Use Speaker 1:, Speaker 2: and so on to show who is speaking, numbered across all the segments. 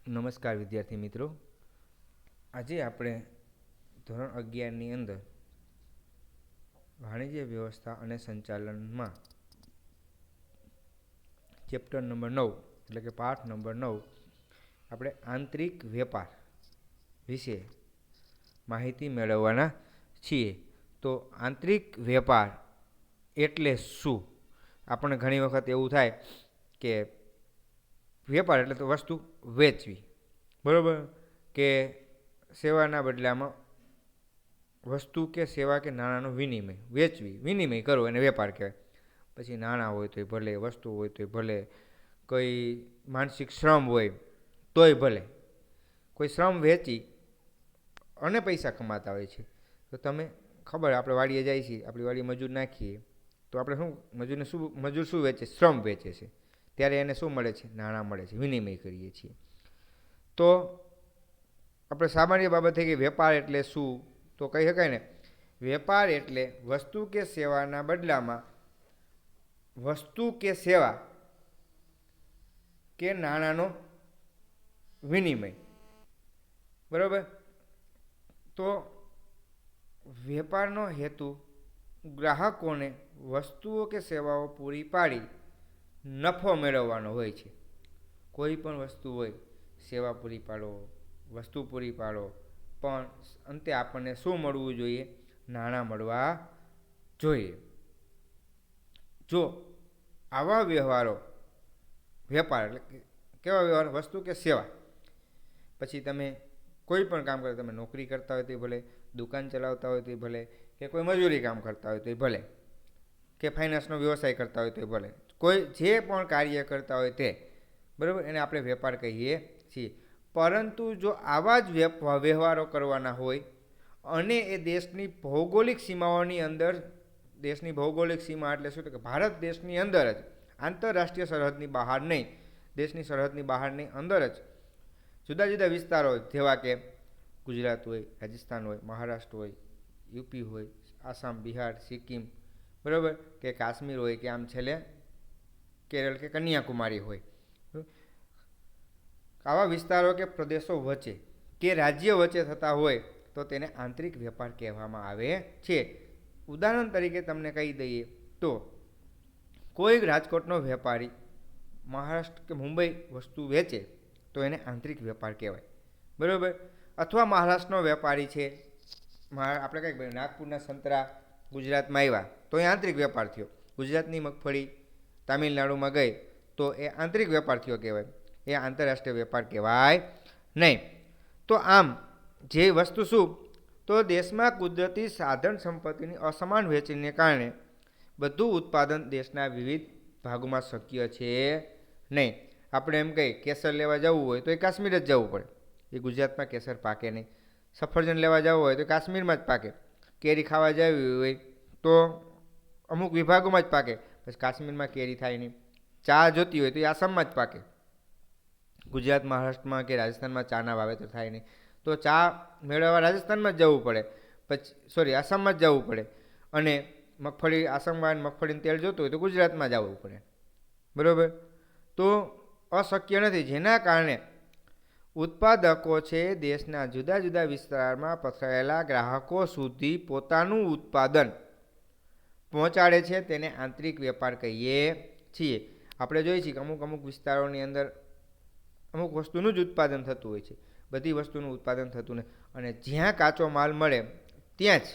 Speaker 1: નમસ્કાર વિદ્યાર્થી મિત્રો, આજે આપણે ધોરણ 11ની અંદર વાણિજ્ય વ્યવસ્થા અને સંચાલનમાં ચેપ્ટર નંબર 9 એટલે કે પાઠ નંબર 9 આપણે આંતરિક વેપાર વિશે માહિતી મેળવવાના છીએ. તો આંતરિક વેપાર એટલે શું? આપણને ઘણી વખત એવું થાય કે વેપાર એટલે તો વસ્તુ વેચવી, બરાબર, કે સેવાના બદલામાં વસ્તુ કે સેવા કે નાણાંનો વિનિમય, વિનિમય કરવો એને વેપાર કહેવાય. પછી નાણાં હોય તોય ભલે, વસ્તુ હોય તોય ભલે, કોઈ માનસિક શ્રમ હોય તોય ભલે. કોઈ શ્રમ વેચી અને પૈસા કમાતા હોય છે. તો તમે ખબર, આપણે વાડીએ જાય છીએ, આપણી વાડીએ મજૂર નાખીએ તો આપણે મજૂર શું વેચે? શ્રમ વેચે છે. ત્યારે એને શું મળે છે? નાણાં મળે છે, વિનિમય કરીએ છીએ. તો આપણે સામાન્ય બાબત થઈ કે વેપાર એટલે શું? તો કહી શકાય ને, વેપાર એટલે વસ્તુ કે સેવાના બદલામાં વસ્તુ કે સેવા કે નાણાંનો વિનિમય, બરાબર. તો વેપારનો હેતુ ગ્રાહકોને વસ્તુઓ કે સેવાઓ પૂરી પાડી નફો મેળવવાનો હોય છે. કોઈ પણ વસ્તુ હોય, સેવા પૂરી પાડો, વસ્તુ પૂરી પાડો, પણ અંતે આપણને શું મળવું જોઈએ? નાણાં મળવા જોઈએ. જો આવા વ્યવહારો, વેપાર એટલે કેવા વ્યવહાર? વસ્તુ કે સેવા. પછી તમે કોઈ પણ કામ કરો, તમે નોકરી કરતા હોય તો ભલે, દુકાન ચલાવતા હોય તો ભલે, કે કોઈ મજૂરી કામ કરતા હોય તો ભલે, કે ફાઇનાન્સનો વ્યવસાય કરતા હોય તો ભલે, કોઈ જે પણ કાર્ય કરતા હોય તે, બરાબર, એને આપણે વેપાર કહીએ છીએ. પરંતુ જો આવા જ વ્યવહારો કરવાના હોય અને એ દેશની ભૌગોલિક સીમાઓની અંદર, દેશની ભૌગોલિક સીમા એટલે શું? તો કે ભારત દેશની અંદર જ, આંતરરાષ્ટ્રીય સરહદની બહાર નહીં, દેશની સરહદની બહારની અંદર જ જુદા જુદા વિસ્તારો જેવા કે ગુજરાત હોય, રાજસ્થાન હોય, મહારાષ્ટ્ર હોય, યુપી હોય, આસામ, બિહાર, સિક્કિમ, બરાબર, કે કાશ્મીર હોય, કે આમ છેલ્લે કેરળ કે કન્યાકુમારી હોય, આવા વિસ્તારો કે પ્રદેશો વચ્ચે કે રાજ્ય વચ્ચે થતા હોય તો તેને આંતરિક વેપાર કહેવામાં આવે છે. ઉદાહરણ તરીકે તમને કહી દઈએ તો કોઈ રાજકોટનો વેપારી મહારાષ્ટ્ર કે મુંબઈ વસ્તુ વેચે તો એને આંતરિક વેપાર કહેવાય, બરાબર. અથવા મહારાષ્ટ્રનો વેપારી છે, આપણે કંઈક નાગપુરના સંતરા ગુજરાતમાં આવ્યા તો એ આંતરિક વેપાર થયો. ગુજરાતની મગફળી તામિલનાડુમાં ગઈ તો એ આંતરિક વેપાર થયો કહેવાય, એ આંતરરાષ્ટ્રીય વેપાર કહેવાય નહીં. તો આમ જે વસ્તુ શું? તો દેશમાં કુદરતી સાધન સંપત્તિની અસમાન વહેંચણીને કારણે બધું ઉત્પાદન દેશના વિવિધ ભાગોમાં શક્ય છે નહીં. આપણે એમ કહીએ કેસર લેવા જવું હોય તો એ કાશ્મીર જ જવું પડે, એ ગુજરાતમાં કેસર પાકે નહીં. સફરજન લેવા જવું હોય તો કાશ્મીરમાં જ પાકે. કેરી ખાવા જવી હોય તો અમુક વિભાગોમાં જ પાકે, પછી કાશ્મીરમાં કેરી થાય નહીં. ચા જોતી હોય તો એ આસામમાં જ પાકે, ગુજરાત, મહારાષ્ટ્રમાં કે રાજસ્થાનમાં ચાના વાવેતર થાય નહીં. તો ચા મેળવવા રાજસ્થાનમાં જ જવું પડે, પછી આસામમાં જ જવું પડે. અને મગફળી આસામમાં, મગફળીનું તેલ જોતું હોય તો ગુજરાતમાં જવું પડે, બરાબર. તો અશક્ય નથી, જેના કારણે ઉત્પાદકો છે દેશના જુદા જુદા વિસ્તારમાં પથરાયેલા ગ્રાહકો સુધી પોતાનું ઉત્પાદન પહોંચાડે છે, તેને આંતરિક વેપાર કહીએ છીએ. આપણે જોઈએ છીએ કે અમુક અમુક વિસ્તારોની અંદર અમુક વસ્તુનું જ ઉત્પાદન થતું હોય છે, બધી વસ્તુનું ઉત્પાદન થતું નથી. અને જ્યાં કાચો માલ મળે ત્યાં જ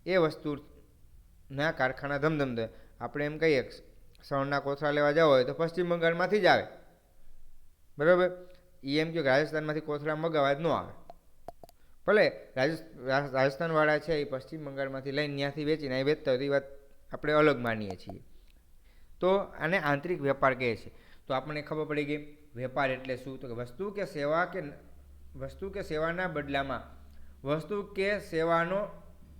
Speaker 1: એ વસ્તુના કારખાના ધમધમતા. આપણે એમ કહીએ શણના કોથળા લેવા જવા હોય તો પશ્ચિમ બંગાળમાંથી જ આવે, બરાબર. એમ કે રાજસ્થાનમાંથી કોથળા મગાવવા જ ન આવે, ભલે રાજસ્થાનવાળા છે એ પશ્ચિમ બંગાળમાંથી લઈને ત્યાંથી વેચીને અહીં વેચતા હોય તો એ વાત આપણે અલગ માનીએ છીએ. તો આને આંતરિક વેપાર કહે છે. તો આપણને ખબર પડી ગઈ વેપાર એટલે શું? તો કે વસ્તુ કે સેવાના બદલામાં વસ્તુ કે સેવાનો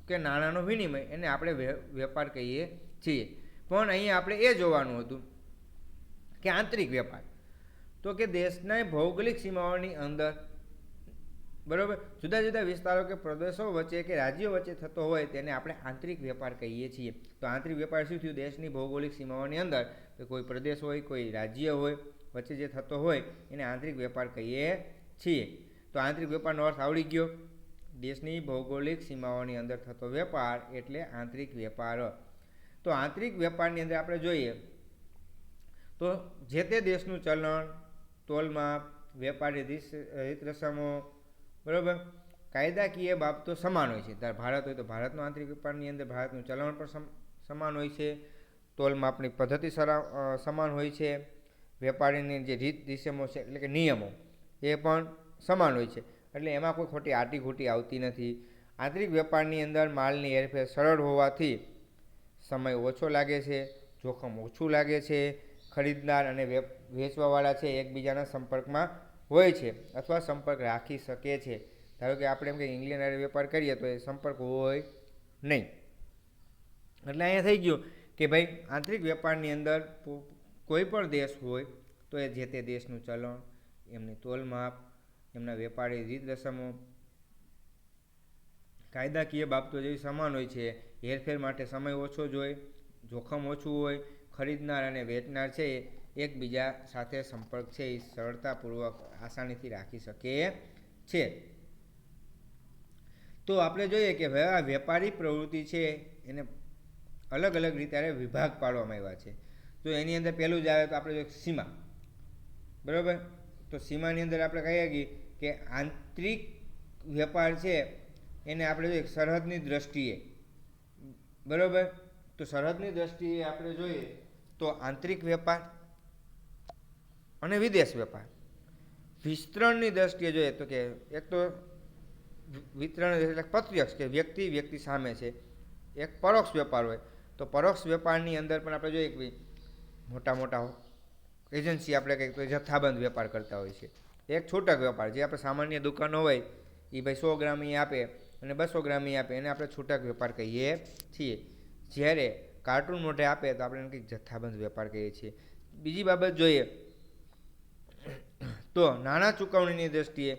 Speaker 1: કે નાણાંનો વિનિમય, એને આપણે વેપાર કહીએ છીએ. પણ અહીંયા આપણે એ જોવાનું હતું કે આંતરિક વેપાર તો કે દેશના ભૌગોલિક સીમાઓની અંદર, બરાબર, જુદા જુદા વિસ્તારો કે પ્રદેશો વચ્ચે કે રાજ્યો વચ્ચે થતો હોય તેને આપણે આંતરિક વેપાર કહીએ છીએ. તો આંતરિક વેપાર શું થયું? દેશની ભૌગોલિક સીમાઓની અંદર કોઈ પ્રદેશ હોય, કોઈ રાજ્ય હોય, વચ્ચે જે થતો હોય એને આંતરિક વેપાર કહીએ છીએ. તો આંતરિક વેપારનો અર્થ આવડી ગયો. દેશની ભૌગોલિક સીમાઓની અંદર થતો વેપાર એટલે આંતરિક વેપાર. તો આંતરિક વેપારની અંદર આપણે જોઈએ તો જે તે દેશનું ચલણ, તોલમાપ, વેપારી રીત રસમો, બરાબર, કાયદાકીય બાબતો સમાન હોય છે. ત્યારે ભારત હોય તો ભારતનો આંતરિક વેપારની અંદર ભારતનું ચલણ પણ સમાન હોય છે, તોલમાપની પદ્ધતિ સમાન હોય છે, વેપારીની જે રીત રસમો છે એટલે કે નિયમો એ પણ સમાન હોય છે. એટલે એમાં કોઈ ખોટી આટીઘૂટી આવતી નથી. આંતરિક વેપારની અંદર માલની હેરફેર સરળ હોવાથી સમય ઓછો લાગે છે, જોખમ ઓછું લાગે છે. ખરીદનાર અને વેચવાવાળા છે એકબીજાના સંપર્કમાં હોય છે અથવા સંપર્ક રાખી શકે છે. ધારો કે આપણે એમ કે ઇંગ્લેન્ડ હારે વેપાર કરીએ તો એ સંપર્ક હોય નહીં. એટલે અહીંયા થઈ ગયું કે ભાઈ આંતરિક વેપારની અંદર કોઈ પણ દેશ હોય તો એ જે તે દેશનું ચલણ, એમની તોલમાપ, એમના વેપારી રીત રસમો, કાયદાકીય બાબતો જેવી સમાન હોય છે. હેરફેર માટે સમય ઓછો જ હોય, જોખમ ઓછું હોય. ખરીદનાર અને વેચનાર છે એકબીજા સાથે સંપર્ક છે એ સરળતાપૂર્વક આસાનીથી રાખી શકે છે. તો આપણે જોઈએ કે હવે આ વેપારી પ્રવૃત્તિ છે એને અલગ અલગ રીતે વિભાગ પાડવામાં આવ્યા છે. તો એની અંદર પહેલું જ આવે તો આપણે જોઈએ સીમા, બરાબર. તો સીમાની અંદર આપણે કહીએ કે આંતરિક વેપાર છે એને આપણે જોઈએ સરહદની દ્રષ્ટિએ, બરાબર. તો સરહદની દ્રષ્ટિએ આપણે જોઈએ તો આંતરિક વેપાર અને વિદેશ વેપાર. વિસ્તરણની દ્રષ્ટિએ જોઈએ તો કે એક તો વિતરણ એટલે પ્રત્યક્ષ કે વ્યક્તિ સામે છે. એક પરોક્ષ વેપાર હોય તો પરોક્ષ વેપારની અંદર પણ આપણે જોઈએ કે મોટા મોટા એજન્સી આપણે કહીએ તો જથ્થાબંધ વેપાર કરતા હોય છે. એક છૂટક વેપાર જે આપણે સામાન્ય દુકાનો હોય એ ભાઈ 100 ગ્રામ આપે અને 200 ગ્રામ આપે એને આપણે છૂટક વેપાર કહીએ છીએ. જ્યારે કાર્ટૂન મોઢે આપે તો આપણે એને કંઈક જથ્થાબંધ વેપાર કહીએ છીએ. બીજી બાબત જોઈએ તો નાણાં ચૂકવણીની દ્રષ્ટિએ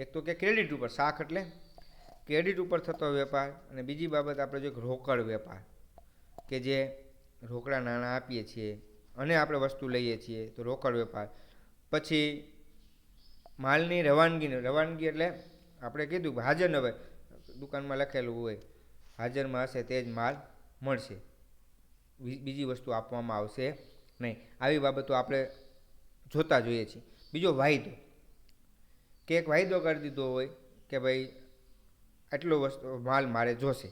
Speaker 1: એક તો કે ક્રેડિટ ઉપર, શાખ એટલે ક્રેડિટ ઉપર થતો વેપાર, અને બીજી બાબત આપણે જોઈએ રોકડ વેપાર કે જે રોકડા નાણાં આપીએ છીએ અને આપણે વસ્તુ લઈએ છીએ તો રોકડ વેપાર. પછી માલની રવાનગી એટલે આપણે કીધું કે હાજર ન હોય, દુકાનમાં લખેલું હોય હાજરમાં હશે તે જ માલ મળશે, બીજી વસ્તુ આપવામાં આવશે નહીં. આવી બાબતો આપણે જોતા જોઈએ છીએ. બીજો વાયદો કે એક વાયદો કરી દીધો હોય કે ભાઈ આટલો માલ મારે જોશે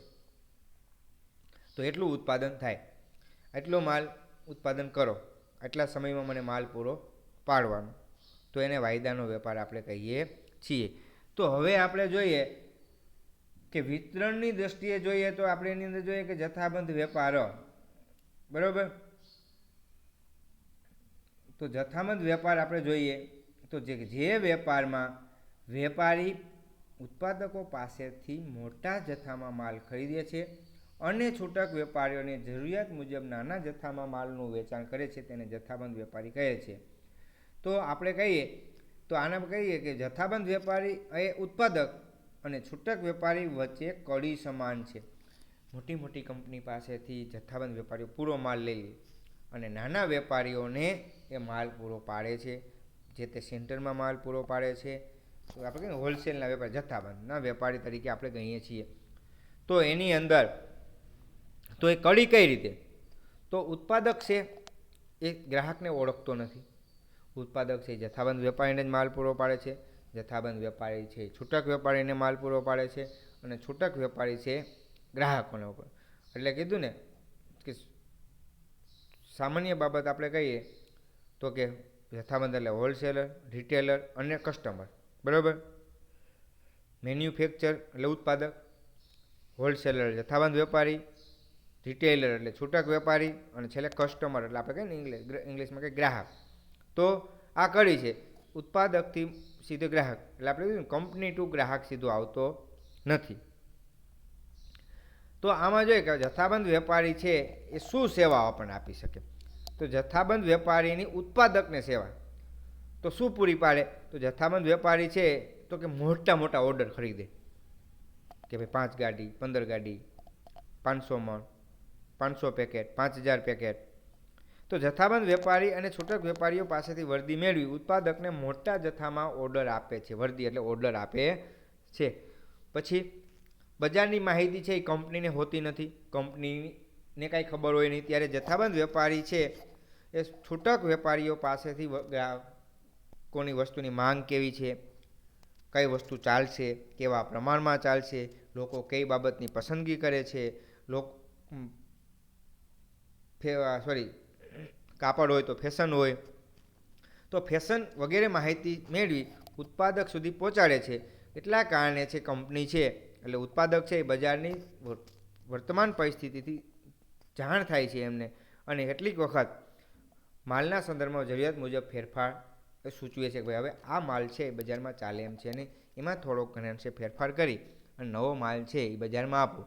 Speaker 1: તો એટલું ઉત્પાદન થાય, આટલો માલ ઉત્પાદન કરો, આટલા સમયમાં મને માલ પૂરો પાડવાનો, તો એને વાયદાનો વેપાર આપણે કહીએ છીએ. તો હવે આપણે જોઈએ કે વિતરણની દ્રષ્ટિએ જોઈએ તો આપણે એની અંદર જોઈએ કે જથ્થાબંધ વેપાર, બરાબર. તો જથ્થાબંધ વેપાર આપણે જોઈએ તો જે વેપારમાં વેપારી ઉત્પાદકો પાસેથી મોટા જથ્થામાં માલ ખરીદે છે અને છૂટક વેપારીઓને જરૂરિયાત મુજબ નાના જથ્થામાં માલનું વેચાણ કરે છે તેને જથ્થાબંધ વેપારી કહે છે. તો આપણે કહીએ તો આને કહીએ કે જથ્થાબંધ વેપારી એ ઉત્પાદક અને છૂટક વેપારી વચ્ચે કડી સમાન છે. મોટી મોટી કંપની પાસેથી જથ્થાબંધ વેપારીઓ પૂરો માલ લઈ લે અને નાના વેપારીઓને એ માલ પૂરો પાડે છે, જે તે સેન્ટરમાં માલ પૂરો પાડે છે. તો આપણે કહીએ હોલસેલના વેપારી જથ્થાબંધના વેપારી તરીકે આપણે કહીએ છીએ. તો એની અંદર તો એ કડી કઈ રીતે, તો ઉત્પાદક છે એ ગ્રાહકને ઓળખતો નથી, ઉત્પાદક છે જથ્થાબંધ વેપારીને જ માલ પૂરો પાડે છે, જથ્થાબંધ વેપારી છે છૂટક વેપારીને માલ પૂરો પાડે છે, અને છૂટક વેપારી છે ગ્રાહકોને ઉપર. એટલે કીધું ને કે સામાન્ય બાબત આપણે કહીએ તો કે જથ્થાબંધ એટલે હોલસેલર, રિટેલર અને કસ્ટમર, બરાબર. મેન્યુફેક્ચર એટલે ઉત્પાદક, હોલસેલર જથ્થાબંધ વેપારી, રિટેલર એટલે છૂટક વેપારી, અને છેલ્લે કસ્ટમર એટલે આપણે કહીએ ને ઇંગ્લિશમાં કે ગ્રાહક. તો આ કડી છે ઉત્પાદકથી સીધો ગ્રાહક, એટલે આપણે કંપની ટુ ગ્રાહક સીધો આવતો નથી. તો આમાં જોઈએ કે જથ્થાબંધ વેપારી છે એ શું સેવાઓ આપણને આપી શકે. તો જથ્થાબંધ વેપારીની ઉત્પાદકને સેવા તો શું પૂરી પાડે, તો જથ્થાબંધ વેપારી છે તો કે મોટા મોટા ઓર્ડર ખરીદે કે ભાઈ 5 ગાડી, 15 ગાડી, 500 મણ, 500 પેકેટ, 5000 પેકેટ. તો જથ્થાબંધ વેપારી અને છૂટક વેપારીઓ પાસેથી વર્દી મેળવી ઉત્પાદકને મોટા જથ્થામાં ઓર્ડર આપે છે. વર્દી એટલે ઓર્ડર આપે છે. પછી બજારની માહિતી છે એ કંપનીને હોતી નથી, કંપનીને કાંઈ ખબર હોય નહીં, ત્યારે જથ્થાબંધ વેપારી છે એ છૂટક વેપારીઓ પાસેથી કોની વસ્તુની માંગ કેવી છે, કઈ વસ્તુ ચાલશે, કેવા પ્રમાણમાં ચાલશે, લોકો કઈ બાબતની પસંદગી કરે છે, કાપડ હોય તો ફેશન હોય તો ફેશન વગેરે માહિતી મેળવી ઉત્પાદક સુધી પહોંચાડે છે. એટલા કારણે છે કંપની છે એટલે ઉત્પાદક છે એ બજારની વર્તમાન પરિસ્થિતિથી જાણ થાય છે એમને, અને કેટલીક વખત માલના સંદર્ભમાં જરૂરિયાત મુજબ ફેરફાર સૂચવે છે કે ભાઈ હવે આ માલ છે એ બજારમાં ચાલે એમ છે, અને એમાં થોડોક ઘણા અંશે ફેરફાર કરી અને નવો માલ છે એ બજારમાં આપો.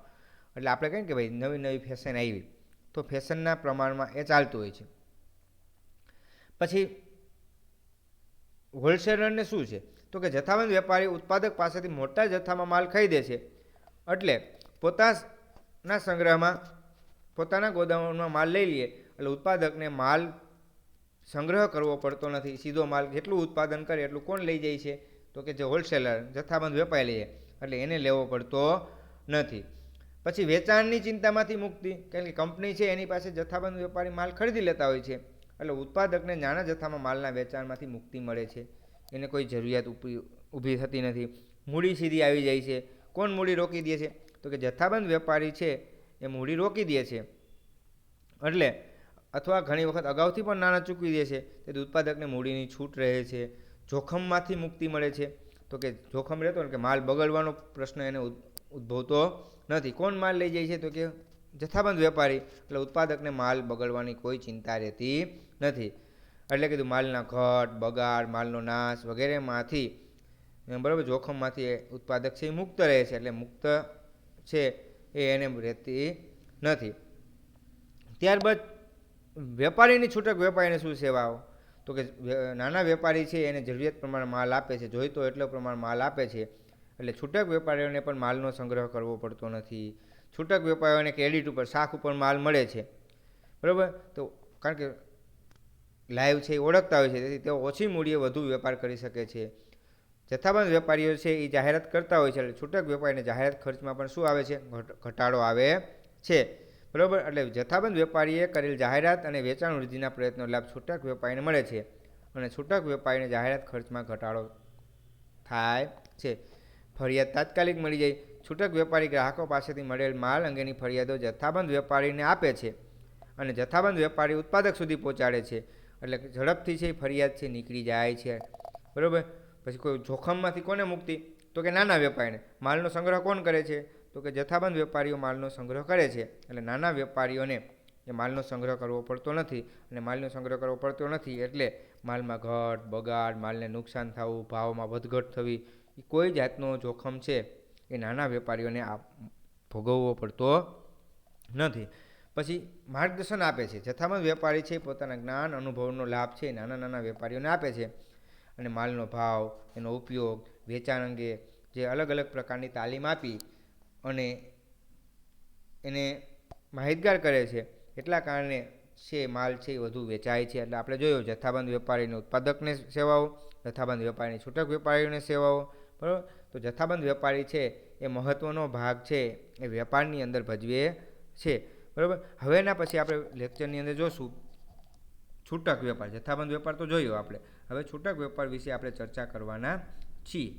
Speaker 1: એટલે આપણે કહીએ કે ભાઈ નવી નવી ફેશન આવી તો ફેશનના પ્રમાણમાં એ ચાલતું હોય છે. પછી હોલસેલરને શું છે તો કે જથ્થાબંધ વેપારી ઉત્પાદક પાસેથી મોટા જથ્થામાં માલ ખરીદે છે, એટલે પોતાના સંગ્રહમાં પોતાના ગોદામમાં માલ લઈ લે એટલે ઉત્પાદકને માલ સંગ્રહ કરવો પડતો નથી. સીધો માલ જેટલું ઉત્પાદન કરે એટલું કોણ લઈ જાય છે તો કે જે હોલસેલર જથ્થાબંધ વેપારી લઈએ એટલે એને લેવો પડતો નથી. પછી વેચાણની ચિંતામાંથી મુક્તિ, કારણ કે કંપની છે એની પાસે જથ્થાબંધ વેપારી માલ ખરીદી લેતા હોય છે એટલે ઉત્પાદકને નાના જથ્થામાં માલના વેચાણમાંથી મુક્તિ મળે છે, એને કોઈ જરૂરિયાત ઊભી થતી નથી. મૂડી સીધી આવી જાય છે. કોણ મૂડી રોકી દે છે તો કે જથ્થાબંધ વેપારી છે એ મૂડી રોકી દે છે, એટલે અથવા ઘણી વખત અગાઉથી પણ નાણાં ચૂકવી દે છે, તેથી ઉત્પાદકને મૂડીની છૂટ રહે છે. જોખમમાંથી મુક્તિ મળે છે તો કે જોખમ રહેતો ને કે માલ બગડવાનો પ્રશ્ન એને ઉદ્ભવતો નથી. કોણ માલ લઈ જાય છે તો કે જથ્થાબંધ વેપારી, એટલે ઉત્પાદકને માલ બગડવાની કોઈ ચિંતા રહેતી નથી. એટલે કીધું માલના ઘટ, બગાડ, માલનો નાશ વગેરેમાંથી બરાબર જોખમમાંથી ઉત્પાદક છે એ મુક્ત રહે છે, એટલે મુક્ત છે એ એને રહેતી નથી. ત્યારબાદ વેપારીની છૂટક વેપારીને શું સેવાઓ તો કે નાના વેપારી છે એને જરૂરિયાત પ્રમાણે માલ આપે છે, જોઈતો એટલો પ્રમાણ માલ આપે છે, એટલે છૂટક વેપારીઓને પણ માલનો સંગ્રહ કરવો પડતો નથી. છૂટક વેપારીઓને ક્રેડિટ ઉપર શાખ ઉપર માલ મળે છે, બરાબર. તો કારણ કે લાઈવ છે એ ઓળખતા હોય છે, તેથી તેઓ ઓછી મૂડીએ વધુ વેપાર કરી શકે છે. જથ્થાબંધ વેપારીઓ છે એ જાહેરાત કરતા હોય છે, એટલે છૂટક વેપારીને જાહેરાત ખર્ચમાં પણ શું આવે છે ઘટાડો આવે છે, બરાબર. એટલે જથ્થાબંધ વેપારીએ કરેલ જાહેરાત અને વેચાણ વૃદ્ધિના પ્રયત્નો લાભ છૂટક વેપારીને મળે છે, અને છૂટક વેપારીને જાહેરાત ખર્ચમાં ઘટાડો થાય છે. ફરિયાદ તાત્કાલિક મળી જાય. છૂટક વેપારી ગ્રાહકો પાસેથી મળેલ માલ અંગેની ફરિયાદો જથ્થાબંધ વેપારીને આપે છે, અને જથ્થાબંધ વેપારી ઉત્પાદક સુધી પહોંચાડે છે, એટલે ઝડપથી છે ફરિયાદ છે નીકળી જાય છે, બરાબર. પછી કોઈ જોખમમાંથી કોને મુક્તિ તો કે નાના વેપારીને. માલનો સંગ્રહ કોણ કરે છે તો કે જથ્થાબંધ વેપારીઓ માલનો સંગ્રહ કરે છે, એટલે નાના વેપારીઓને એ માલનો સંગ્રહ કરવો પડતો નથી, અને માલનો સંગ્રહ કરવો પડતો નથી એટલે માલમાં ઘટ, બગાડ, માલને નુકસાન થવું, ભાવમાં વધઘટ થવી, એ કોઈ જાતનો જોખમ છે એ નાના વેપારીઓને ભોગવવો પડતો નથી. પછી માર્ગદર્શન આપે છે. જથ્થાબંધ વેપારી છે પોતાના જ્ઞાન અનુભવનો લાભ છે નાના નાના વેપારીઓને આપે છે, અને માલનો ભાવ, એનો ઉપયોગ, વેચાણ અંગે જે અલગ અલગ પ્રકારની તાલીમ આપી અને એને માહિતગાર કરે છે, એટલા કારણે છે માલ છે એ વધુ વેચાય છે. એટલે આપણે જોયું જથ્થાબંધ વેપારીને ઉત્પાદકને સેવાઓ, જથ્થાબંધ વેપારીની છૂટક વેપારીઓને સેવાઓ, બરાબર. તો જથ્થાબંધ વેપારી છે એ મહત્ત્વનો ભાગ છે એ વેપારની અંદર ભજવે છે, બરાબર. હવેના પછી આપણે લેક્ચરની અંદર જોશું છૂટક વેપાર. જથ્થાબંધ વેપાર તો જોયો આપણે, હવે છૂટક વેપાર વિશે આપણે ચર્ચા કરવાના છીએ.